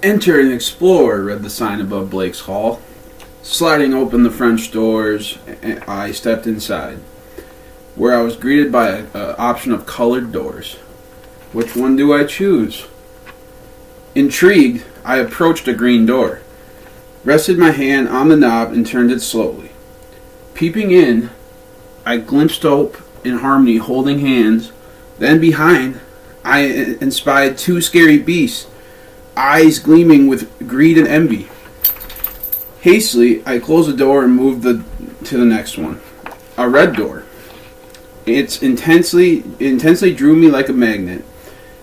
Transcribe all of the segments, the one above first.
Enter and explore, read the sign above Blake's Hall. Sliding open the French doors, I stepped inside, where I was greeted by an option of colored doors. Which one do I choose? Intrigued, I approached a green door, rested my hand on the knob, and turned it slowly. Peeping in, I glimpsed Hope and Harmony holding hands. Then behind, I espied two scary beasts, eyes gleaming with greed and envy. Hastily, I closed the door and moved to the next one, a red door. It intensely drew me like a magnet,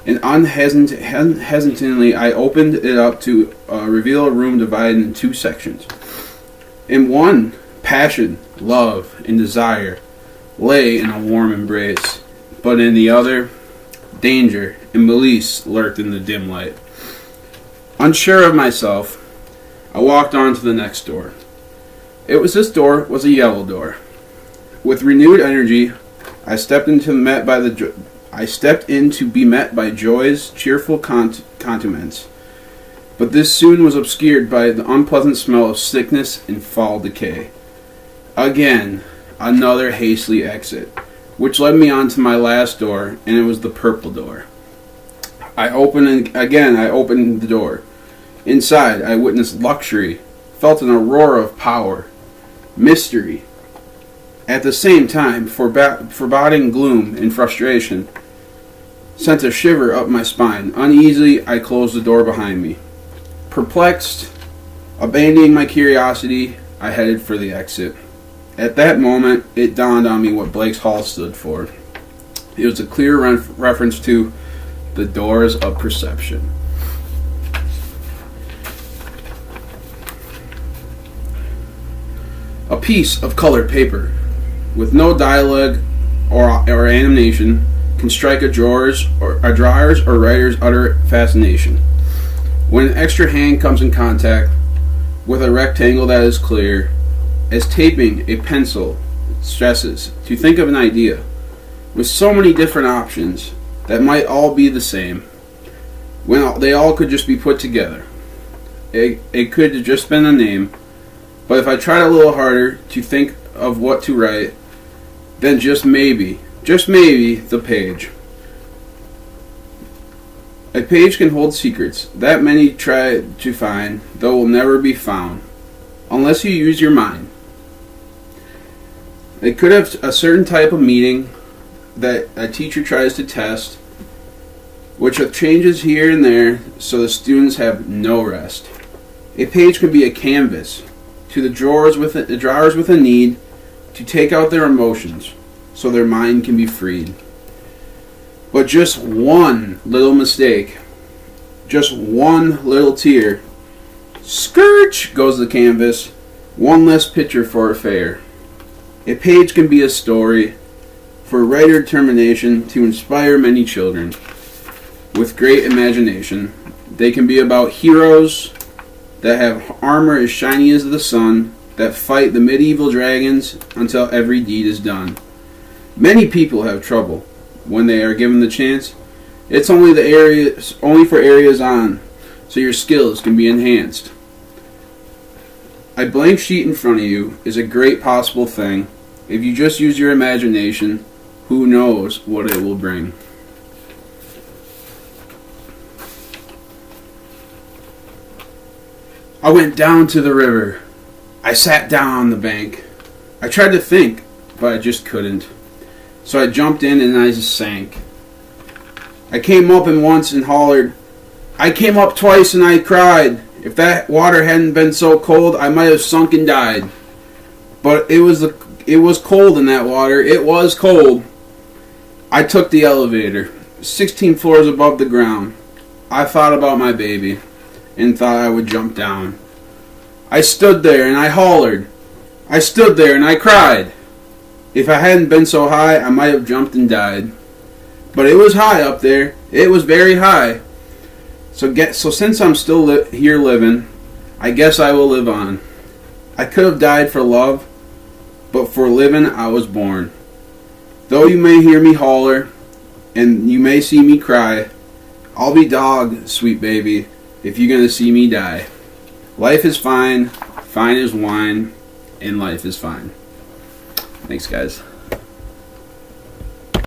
and unhesitatingly I opened it up to reveal a room divided into two sections. In one, passion, love, and desire lay in a warm embrace, but in the other, danger and malice lurked in the dim light. Unsure of myself, I walked on to the next door. This door was a yellow door. With renewed energy, I stepped in to be met by joy's cheerful contuments. But this soon was obscured by the unpleasant smell of sickness and foul decay. Again, another hastily exit, which led me on to my last door, and it was the purple door. I opened the door. Inside, I witnessed luxury, felt an aurora of power, mystery. At the same time, foreboding gloom and frustration sent a shiver up my spine. Uneasily, I closed the door behind me. Perplexed, abandoning my curiosity, I headed for the exit. At that moment, it dawned on me what Blake's Hall stood for. It was a clear reference to the doors of perception. A piece of colored paper, with no dialogue or animation, can strike a drawer's or writer's utter fascination. When an extra hand comes in contact with a rectangle that is clear, as taping a pencil stresses to think of an idea, with so many different options that might all be the same, when they all could just be put together. It could have just been a name, but if I tried a little harder to think of what to write, then just maybe, the page. A page can hold secrets that many try to find, though will never be found, unless you use your mind. It could have a certain type of meaning that a teacher tries to test, which have changes here and there so the students have no rest. A page can be a canvas to the drawers with a need to take out their emotions so their mind can be freed. But just one little mistake, just one little tear, scourge goes the canvas, one less picture for a fair. A page can be a story for writer determination to inspire many children with great imagination. They can be about heroes that have armor as shiny as the sun, that fight the medieval dragons until every deed is done. Many people have trouble when they are given the chance. It's only for areas on, so your skills can be enhanced. A blank sheet in front of you is a great possible thing. If you just use your imagination, who knows what it will bring. I went down to the river. I sat down on the bank. I tried to think, but I just couldn't. So I jumped in and I just sank. I came up and once and hollered. I came up twice and I cried. If that water hadn't been so cold, I might have sunk and died. But it was cold in that water. It was cold. I took the elevator, 16 floors above the ground. I thought about my baby and thought I would jump down. I stood there and I hollered. I stood there and I cried. If I hadn't been so high, I might have jumped and died. But it was high up there. It was very high. So since I'm still here living, I guess I will live on. I could have died for love, but for living I was born. Though you may hear me holler, and you may see me cry, I'll be dog, sweet baby, if you're gonna see me die. Life is fine, fine as wine, and life is fine. Thanks, guys.